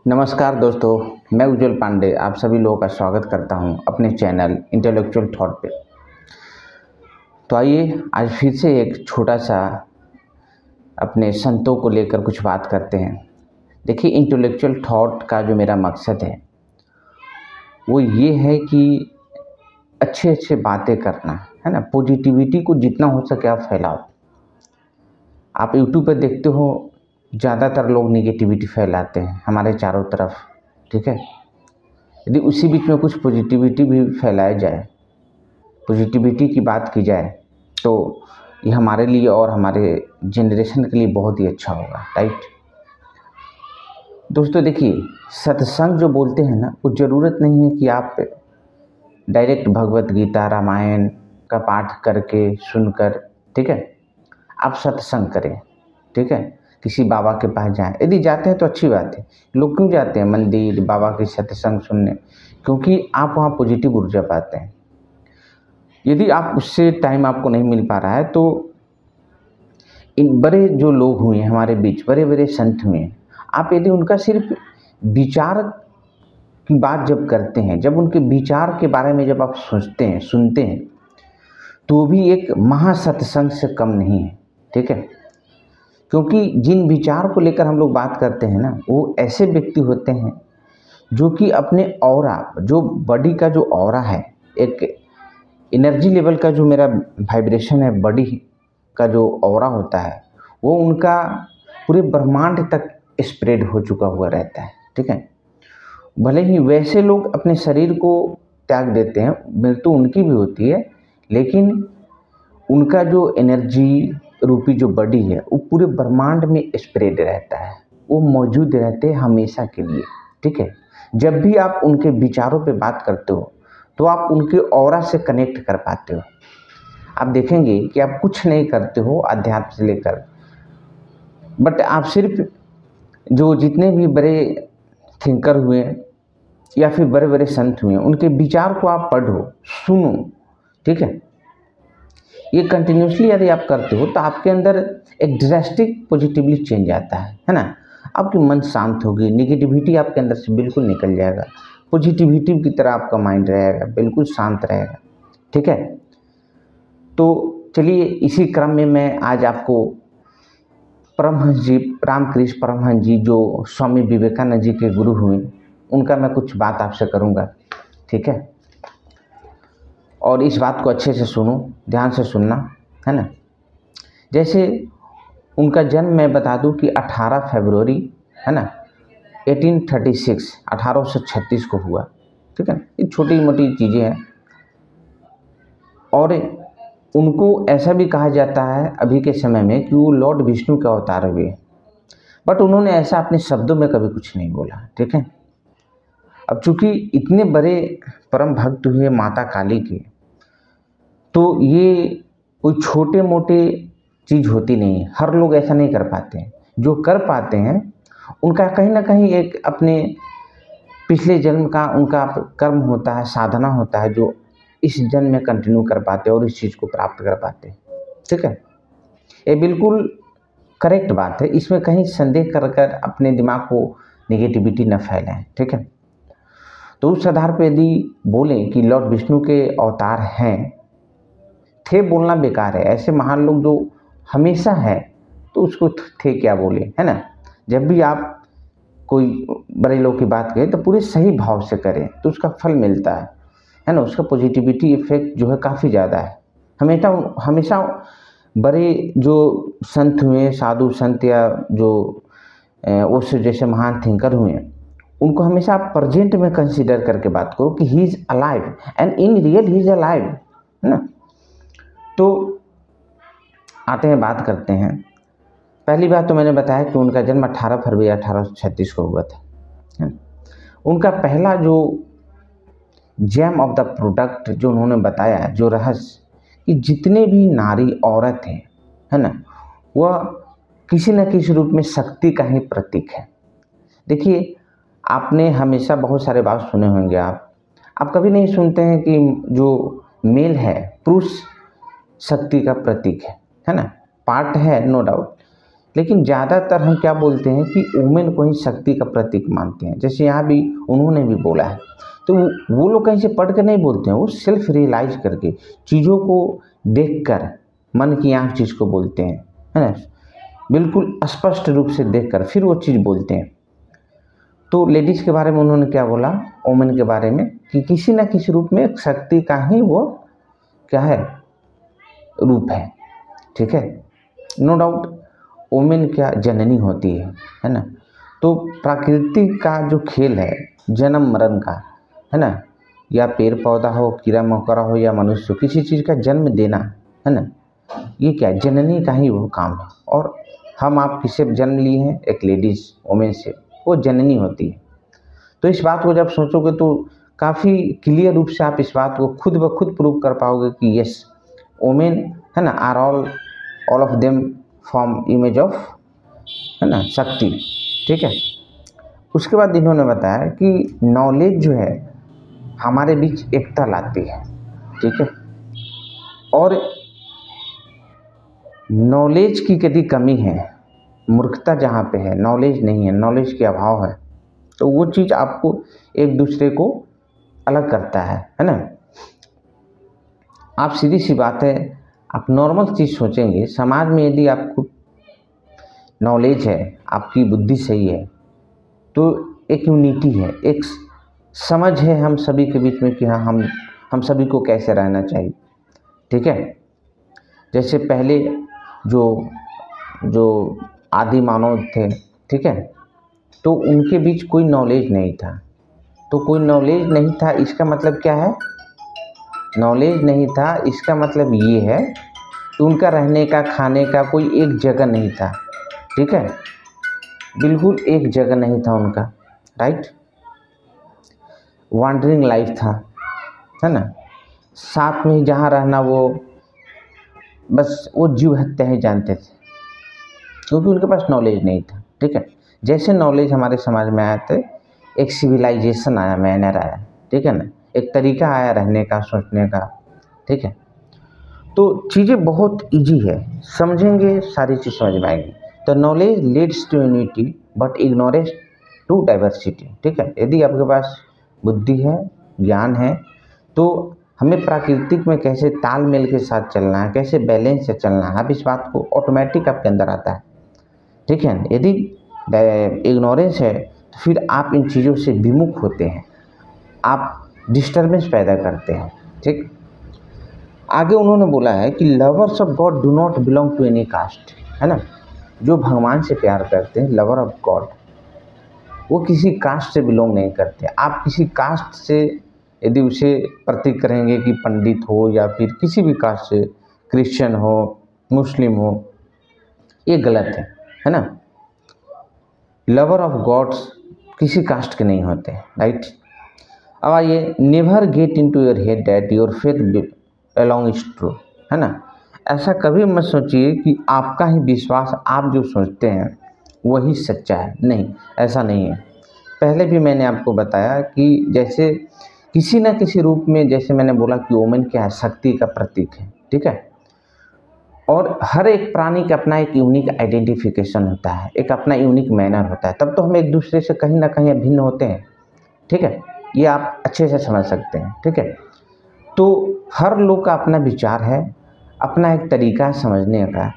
नमस्कार दोस्तों, मैं उज्जवल पांडे आप सभी लोगों का स्वागत करता हूं अपने चैनल इंटेलेक्चुअल थॉट पे। तो आइए आज फिर से एक छोटा सा अपने संतों को लेकर कुछ बात करते हैं। देखिए, इंटेलेक्चुअल थॉट का जो मेरा मकसद है वो ये है कि अच्छे अच्छे बातें करना है ना। पॉजिटिविटी को जितना हो सके आप फैलाओ। आप यूट्यूब पर देखते हो ज़्यादातर लोग नेगेटिविटी फैलाते हैं हमारे चारों तरफ, ठीक है। यदि उसी बीच में कुछ पॉजिटिविटी भी फैलाया जाए, पॉजिटिविटी की बात की जाए, तो ये हमारे लिए और हमारे जनरेशन के लिए बहुत ही अच्छा होगा, राइट। दोस्तों देखिए, सत्संग जो बोलते हैं ना, वो ज़रूरत नहीं है कि आप डायरेक्ट भगवत गीता रामायण का पाठ करके सुनकर, ठीक है, आप सत्संग करें, ठीक है। किसी बाबा के पास जाएं, यदि जाते हैं तो अच्छी बात है। लोग क्यों जाते हैं मंदिर बाबा के सत्संग सुनने? क्योंकि आप वहाँ पॉजिटिव ऊर्जा पाते हैं। यदि आप उससे टाइम आपको नहीं मिल पा रहा है तो इन बड़े जो लोग हुए हैं हमारे बीच, बड़े बड़े संत हुए हैं, आप यदि उनका सिर्फ विचार की बात जब करते हैं, जब उनके विचार के बारे में जब आप सोचते हैं, सुनते हैं, तो भी एक महासत्संग से कम नहीं है, ठीक है। क्योंकि जिन विचार को लेकर हम लोग बात करते हैं ना, वो ऐसे व्यक्ति होते हैं जो कि अपने ऑरा, जो बॉडी का जो ऑरा है, एक एनर्जी लेवल का जो मेरा वाइब्रेशन है, बॉडी का जो ऑरा होता है, वो उनका पूरे ब्रह्मांड तक स्प्रेड हो चुका हुआ रहता है, ठीक है। भले ही वैसे लोग अपने शरीर को त्याग देते हैं, मृत्यु उनकी भी होती है, लेकिन उनका जो एनर्जी रूपी जो बॉडी है वो पूरे ब्रह्मांड में स्प्रेड रहता है, वो मौजूद रहते हैं हमेशा के लिए, ठीक है। जब भी आप उनके विचारों पे बात करते हो तो आप उनके ऑरा से कनेक्ट कर पाते हो। आप देखेंगे कि आप कुछ नहीं करते हो अध्यात्म से लेकर, बट आप सिर्फ जो जितने भी बड़े थिंकर हुए या फिर बड़े बड़े संत हुए, उनके विचार को आप पढ़ो, सुनो, ठीक है। ये कंटिन्यूसली यदि आप करते हो तो आपके अंदर एक ड्रास्टिक पॉजिटिवली चेंज आता है ना। आपकी मन शांत होगी, निगेटिविटी आपके अंदर से बिल्कुल निकल जाएगा, पॉजिटिविटी की तरह आपका माइंड रहेगा, बिल्कुल शांत रहेगा, ठीक है। तो चलिए, इसी क्रम में मैं आज आपको परमहंस जी, रामकृष्ण परमहंस जी जो स्वामी विवेकानंद जी के गुरु हुए, उनका मैं कुछ बात आपसे करूँगा, ठीक है। और इस बात को अच्छे से सुनो, ध्यान से सुनना, है ना। जैसे उनका जन्म मैं बता दूं कि 18 फरवरी, है ना, 1836 को हुआ, ठीक है। ये छोटी मोटी चीज़ें हैं। और उनको ऐसा भी कहा जाता है अभी के समय में कि वो लॉर्ड विष्णु के अवतार हुए, बट उन्होंने ऐसा अपने शब्दों में कभी कुछ नहीं बोला, ठीक है। अब चूंकि इतने बड़े परम भक्त हुए माता काली के, तो ये कोई छोटे मोटे चीज़ होती नहीं है। हर लोग ऐसा नहीं कर पाते हैं। जो कर पाते हैं उनका कहीं ना कहीं एक अपने पिछले जन्म का उनका कर्म होता है, साधना होता है, जो इस जन्म में कंटिन्यू कर पाते हैं और इस चीज़ को प्राप्त कर पाते हैं, ठीक है। ये बिल्कुल करेक्ट बात है, इसमें कहीं संदेह कर कर अपने दिमाग को निगेटिविटी न फैलाएं, ठीक है। तो उस आधार पर यदि बोलें कि लॉर्ड विष्णु के अवतार हैं, थे बोलना बेकार है। ऐसे महान लोग जो हमेशा है तो उसको थे क्या बोले, है ना। जब भी आप कोई बड़े लोग की बात करें तो पूरे सही भाव से करें तो उसका फल मिलता है ना। उसका पॉजिटिविटी इफेक्ट जो है काफ़ी ज़्यादा है। हमेशा हमेशा बड़े जो संत हुए, साधु संत या जो उस जैसे महान थिंकर हुए, उनको हमेशा आप प्रेजेंट में कंसीडर करके बात करो कि he is alive and in real he is alive, है ना। तो आते हैं, बात करते हैं। पहली बात तो मैंने बताया कि उनका जन्म 18 फरवरी 1836 को हुआ था। उनका पहला जो जेम ऑफ द प्रोडक्ट जो उन्होंने बताया, जो रहस्य, कि जितने भी नारी औरत हैं, है ना, वह किसी न किसी रूप में शक्ति का ही प्रतीक है। देखिए, आपने हमेशा बहुत सारे बात सुने होंगे। आप कभी नहीं सुनते हैं कि जो मेल है, पुरुष शक्ति का प्रतीक है ना। पार्ट है नो डाउट, लेकिन ज़्यादातर हम क्या बोलते हैं कि वुमेन को ही शक्ति का प्रतीक मानते हैं। जैसे यहाँ भी उन्होंने भी बोला है, तो वो लोग कहीं से पढ़ कर नहीं बोलते हैं, वो सेल्फ रियलाइज करके चीज़ों को देखकर मन की आँख चीज़ को बोलते हैं, है ना, बिल्कुल स्पष्ट रूप से देखकर फिर वो चीज़ बोलते हैं। तो लेडीज़ के बारे में उन्होंने क्या बोला, वुमेन के बारे में, कि किसी न किसी रूप में शक्ति का ही वो क्या है, रूप है। ठीक है, नो डाउट वुमेन क्या जननी होती है ना। तो प्रकृति का जो खेल है जन्म मरण का, है ना, या पेड़ पौधा हो, कीड़ा मकोड़ा हो या मनुष्य, किसी चीज़ का जन्म देना, है ना, ये क्या जननी का ही वो काम है। और हम आप किससे जन्म लिए हैं, एक लेडीज़ वुमेन से, वो जननी होती है। तो इस बात को जब सोचोगे तो काफ़ी क्लियर रूप से आप इस बात को खुद ब खुद प्रूव कर पाओगे कि यस वुमेन, है ना, are all of them form image of, है ना, शक्ति। ठीक है, उसके बाद इन्होंने बताया कि नॉलेज जो है हमारे बीच एकता लाती है। ठीक है, और नॉलेज की यदि कमी है, मूर्खता जहाँ पे है, नॉलेज नहीं है, नॉलेज के अभाव है, तो वो चीज़ आपको एक दूसरे को अलग करता है ना। आप सीधी सी बात है, आप नॉर्मल चीज़ सोचेंगे, समाज में यदि आपको नॉलेज है, आपकी बुद्धि सही है, तो एक यूनिटी है, एक समझ है हम सभी के बीच में कि हाँ हम सभी को कैसे रहना चाहिए। ठीक है, जैसे पहले जो आदि मानव थे, ठीक है, तो उनके बीच कोई नॉलेज नहीं था। तो कोई नॉलेज नहीं था इसका मतलब क्या है, नॉलेज नहीं था इसका मतलब ये है कि उनका रहने का, खाने का कोई एक जगह नहीं था। ठीक है, बिल्कुल एक जगह नहीं था उनका, राइट, वॉन्डरिंग लाइफ था, है ना, साथ में ही जहाँ रहना वो बस वो जीव हत्या ही जानते थे, क्योंकि उनके पास नॉलेज नहीं था। ठीक है, जैसे नॉलेज हमारे समाज में आया तो एक सिविलाइजेशन आया, मैनर आया, ठीक है ना, एक तरीका आया रहने का, सोचने का। ठीक है, तो चीज़ें बहुत इजी है, समझेंगे सारी चीज़ समझ में आएगी। तो knowledge leads to unity but ignorance to diversity. ठीक है, यदि आपके पास बुद्धि है, ज्ञान है, तो हमें प्राकृतिक में कैसे तालमेल के साथ चलना है, कैसे बैलेंस से चलना है, अब इस बात को ऑटोमेटिक आपके अंदर आता है। ठीक है, यदि इग्नोरेंस है तो फिर आप इन चीज़ों से विमुख होते हैं, आप डिस्टर्बेंस पैदा करते हैं। ठीक, आगे उन्होंने बोला है कि lovers of God do not belong to any caste, है ना, जो भगवान से प्यार करते हैं, लवर ऑफ गॉड, वो किसी कास्ट से बिलोंग नहीं करते। आप किसी कास्ट से यदि उसे प्रतीक करेंगे कि पंडित हो या फिर किसी भी कास्ट से, क्रिश्चियन हो, मुस्लिम हो, ये गलत है ना। लवर ऑफ गॉड्स किसी कास्ट के नहीं होते, राइट। अब आइए, never get into your head that your faith along is true, है ना। ऐसा कभी मत सोचिए कि आपका ही विश्वास, आप जो सोचते हैं वही सच्चा है, नहीं, ऐसा नहीं है। पहले भी मैंने आपको बताया कि जैसे किसी न किसी रूप में, जैसे मैंने बोला कि वुमेन क्या है, शक्ति का प्रतीक है। ठीक है, और हर एक प्राणी का अपना एक यूनिक आइडेंटिफिकेशन होता है, एक अपना यूनिक मैनर होता है, तब तो हम एक दूसरे से कहीं ना कहीं भिन्न होते हैं। ठीक है, ये आप अच्छे से समझ सकते हैं। ठीक है, तो हर लोग का अपना विचार है, अपना एक तरीका है समझने का,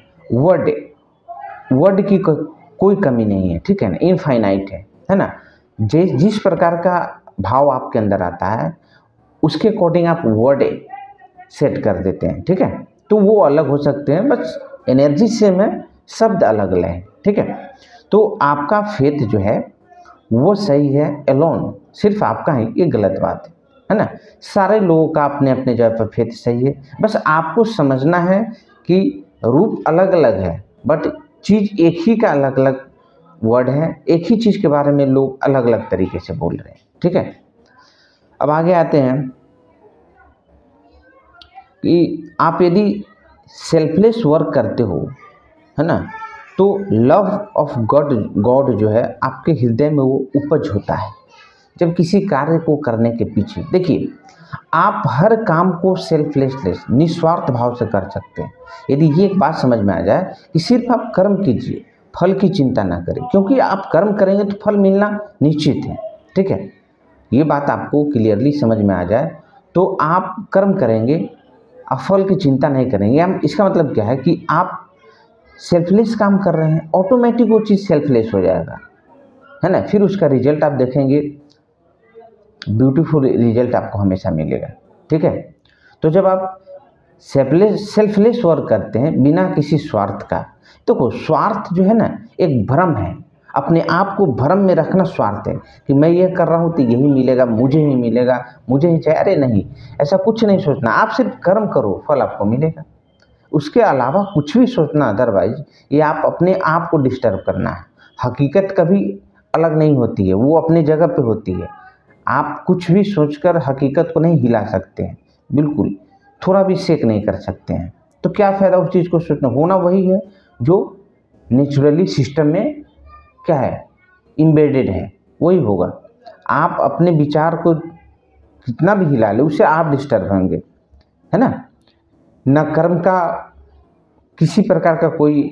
वर्ड की कोई कमी नहीं है। ठीक है ना, इनफाइनाइट है ना। जिस प्रकार का भाव आपके अंदर आता है उसके अकॉर्डिंग आप वर्ड सेट कर देते हैं। ठीक है, तो वो अलग हो सकते हैं, बस एनर्जी से में शब्द अलग लें। ठीक है, तो आपका फेथ जो है वो सही है एलोन, सिर्फ आपका ही, ये गलत बात है ना। सारे लोगों का अपने अपने जगह पर फेथ सही है, बस आपको समझना है कि रूप अलग अलग है बट चीज़ एक ही का अलग अलग वर्ड है, एक ही चीज़ के बारे में लोग अलग अलग तरीके से बोल रहे हैं। ठीक है, अब आगे आते हैं कि आप यदि सेल्फलेस वर्क करते हो, है ना, तो लव ऑफ गॉड जो है आपके हृदय में वो उपज होता है। जब किसी कार्य को करने के पीछे, देखिए, आप हर काम को सेल्फलेसनेस, निस्वार्थ भाव से कर सकते हैं। यदि ये एक बात समझ में आ जाए कि सिर्फ आप कर्म कीजिए, फल की चिंता ना करें, क्योंकि आप कर्म करेंगे तो फल मिलना निश्चित है। ठीक है, ये बात आपको क्लियरली समझ में आ जाए तो आप कर्म करेंगे, आप फल की चिंता नहीं करेंगे। हम इसका मतलब क्या है कि आप सेल्फलेस काम कर रहे हैं, ऑटोमेटिक वो चीज़ सेल्फलेस हो जाएगा, है ना। फिर उसका रिजल्ट आप देखेंगे, ब्यूटीफुल रिजल्ट आपको हमेशा मिलेगा। ठीक है, तो जब आप सेल्फलेस वर्क करते हैं बिना किसी स्वार्थ का, देखो स्वार्थ जो है ना एक भ्रम है, अपने आप को भ्रम में रखना स्वार्थ है कि मैं ये कर रहा हूँ तो यही मिलेगा, मुझे ही मिलेगा, मुझे ही चाहिए। अरे नहीं, ऐसा कुछ नहीं सोचना, आप सिर्फ कर्म करो, फल आपको मिलेगा। उसके अलावा कुछ भी सोचना अदरवाइज, ये आप अपने आप को डिस्टर्ब करना है। हकीकत कभी अलग नहीं होती है, वो अपने जगह पे होती है। आप कुछ भी सोचकर हकीकत को नहीं हिला सकते हैं, बिल्कुल थोड़ा भी शेक नहीं कर सकते हैं। तो क्या फ़ायदा उस चीज़ को सोचना, होना वही है जो नेचुरली सिस्टम में क्या है, इम्बेडेड है, वही होगा। आप अपने विचार को कितना भी हिला ले, उससे आप डिस्टर्ब होंगे, है ना। न कर्म का किसी प्रकार का कोई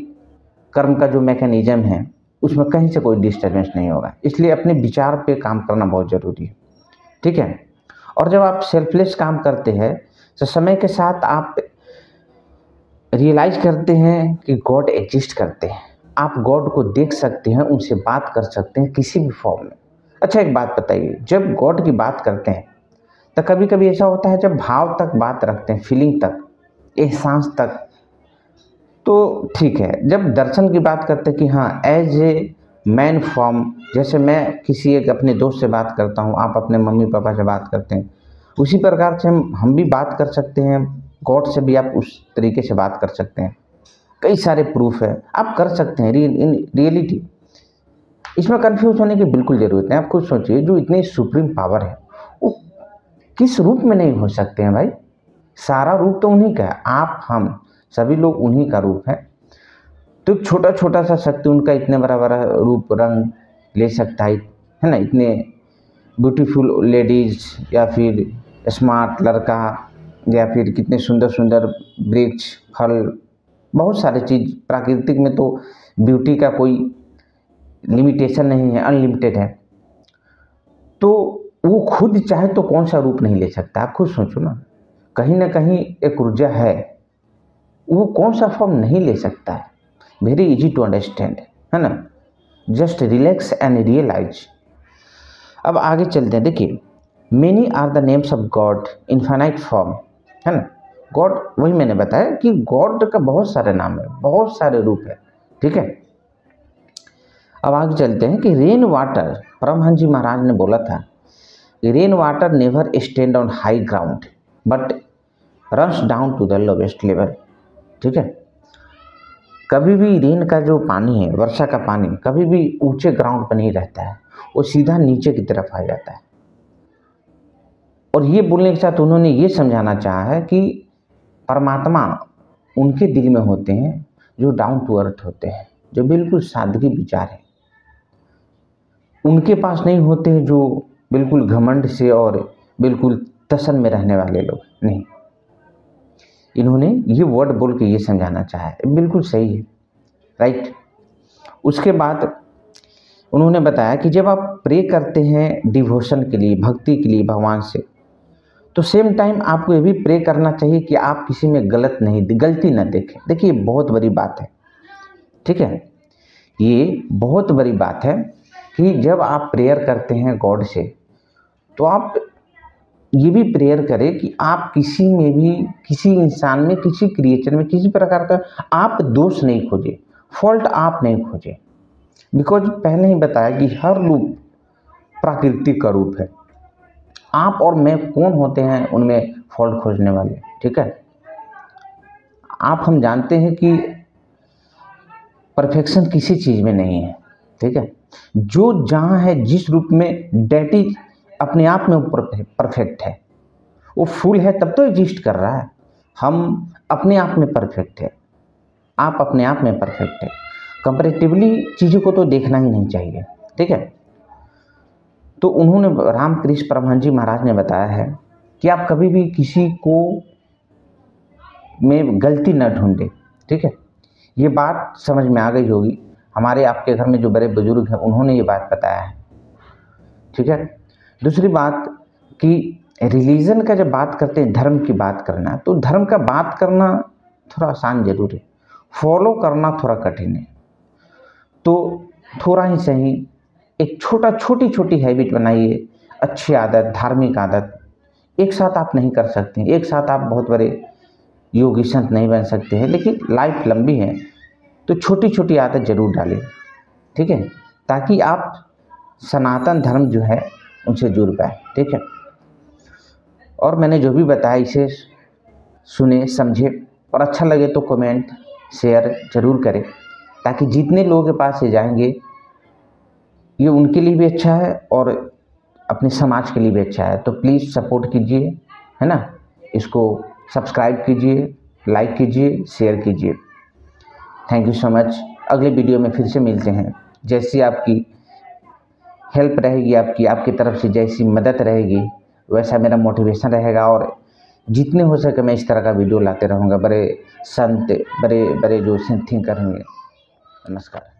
कर्म का जो मैकेनिज्म है उसमें कहीं से कोई डिस्टर्बेंस नहीं होगा। इसलिए अपने विचार पे काम करना बहुत ज़रूरी है। ठीक है, और जब आप सेल्फलेस काम करते हैं तो समय के साथ आप रियलाइज करते हैं कि गॉड एग्जिस्ट करते हैं। आप गॉड को देख सकते हैं, उनसे बात कर सकते हैं किसी भी फॉर्म में। अच्छा एक बात बताइए, जब गॉड की बात करते हैं तो कभी कभी ऐसा होता है जब भाव तक बात रखते हैं, फीलिंग तक, एहसास तक, तो ठीक है। जब दर्शन की बात करते हैं कि हाँ एज ए मैन फॉर्म, जैसे मैं किसी एक अपने दोस्त से बात करता हूँ, आप अपने मम्मी पापा से बात करते हैं, उसी प्रकार से हम भी बात कर सकते हैं। गॉड से भी आप उस तरीके से बात कर सकते हैं। कई सारे प्रूफ है, आप कर सकते हैं इन रियलिटी। इसमें कंफ्यूज होने की बिल्कुल ज़रूरत नहीं। आप खुद सोचिए, जो इतनी सुप्रीम पावर है वो किस रूप में नहीं हो सकते हैं भाई। सारा रूप तो उन्हीं का है, आप हम सभी लोग उन्हीं का रूप है। तो छोटा छोटा सा शक्ति उनका इतने बड़ा बड़ा रूप रंग ले सकता है ना। इतने ब्यूटीफुल लेडीज, या फिर स्मार्ट लड़का, या फिर कितने सुंदर सुंदर वृक्ष, फल, बहुत सारे चीज़। प्राकृतिक में तो ब्यूटी का कोई लिमिटेशन नहीं है, अनलिमिटेड है। तो वो खुद चाहे तो कौन सा रूप नहीं ले सकता। आप खुद सोचो ना कहीं एक ऊर्जा है, वो कौन सा फॉर्म नहीं ले सकता है। वेरी इजी टू अंडरस्टैंड, है ना। Just relax and realize. अब आगे चलते हैं। देखिए, many are the names of God, infinite form, है ना। गॉड, वही मैंने बताया कि गॉड का बहुत सारे नाम है, बहुत सारे रूप है। ठीक है, अब आगे चलते हैं कि रेन वाटर, परमहंस जी महाराज ने बोला था कि rain water never stand on high ground but runs down to the lowest level. ठीक है, कभी भी रेन का जो पानी है, वर्षा का पानी, कभी भी ऊंचे ग्राउंड पर नहीं रहता है, वो सीधा नीचे की तरफ आ जाता है। और ये बोलने के साथ उन्होंने ये समझाना चाहा है कि परमात्मा उनके दिल में होते हैं जो डाउन टू अर्थ होते हैं, जो बिल्कुल सादगी विचार है। उनके पास नहीं होते हैं जो बिल्कुल घमंड से और बिल्कुल तसन में रहने वाले लोग, नहीं। इन्होंने ये वर्ड बोल के ये समझाना चाहा है, बिल्कुल सही है, राइट। उसके बाद उन्होंने बताया कि जब आप प्रे करते हैं डिवोशन के लिए, भक्ति के लिए भगवान से, तो सेम टाइम आपको ये भी प्रे करना चाहिए कि आप किसी में गलती न देखें। देखिए बहुत बड़ी बात है, ठीक है, ये बहुत बड़ी बात है कि जब आप प्रेयर करते हैं गॉड से, तो आप ये भी प्रेयर करें कि आप किसी में भी, किसी इंसान में, किसी क्रिएचर में किसी प्रकार का आप दोष नहीं खोजें, फॉल्ट आप नहीं खोजें। बिकॉज पहले ही बताया कि हर रूप प्राकृतिक का रूप है। आप और मैं कौन होते हैं उनमें फॉल्ट खोजने वाले, ठीक है। आप हम जानते हैं कि परफेक्शन किसी चीज़ में नहीं है, ठीक है। जो जहाँ है, जिस रूप में, डैटी अपने आप में परफेक्ट है, वो फुल है तब तो एग्जिस्ट कर रहा है। हम अपने आप में परफेक्ट है, आप अपने आप में परफेक्ट है। कंपैरेटिवली चीज़ों को तो देखना ही नहीं चाहिए, ठीक है। तो उन्होंने, रामकृष्ण परमहंस जी महाराज ने बताया है कि आप कभी भी किसी को में गलती न ढूंढें, ठीक है। ये बात समझ में आ गई होगी। हमारे आपके घर में जो बड़े बुजुर्ग हैं उन्होंने ये बात बताया है, ठीक है। दूसरी बात कि रिलीजन का जब बात करते हैं, धर्म की बात करना, तो धर्म का बात करना थोड़ा आसान जरूर है, फॉलो करना थोड़ा कठिन है। तो थोड़ा ही सही एक छोटी छोटी हैबिट बनाइए, अच्छी आदत, धार्मिक आदत। एक साथ आप नहीं कर सकते, एक साथ आप बहुत बड़े योगी संत नहीं बन सकते हैं, लेकिन लाइफ लंबी है तो छोटी छोटी आदत जरूर डालें, ठीक है, ताकि आप सनातन धर्म जो है उनसे जुड़ पाए, ठीक है। और मैंने जो भी बताया इसे सुने, समझे और अच्छा लगे तो कमेंट शेयर जरूर करें, ताकि जितने लोगों के पास ये जाएंगे ये उनके लिए भी अच्छा है और अपने समाज के लिए भी अच्छा है। तो प्लीज़ सपोर्ट कीजिए, है ना, इसको सब्सक्राइब कीजिए, लाइक कीजिए, शेयर कीजिए। Thank you so much. अगले वीडियो में फिर से मिलते हैं। जैसी आपकी हेल्प रहेगी, आपकी तरफ से जैसी मदद रहेगी वैसा मेरा मोटिवेशन रहेगा, और जितने हो सके मैं इस तरह का वीडियो लाते रहूँगा। बड़े संत, बड़े जो थिंकर होंगे। नमस्कार।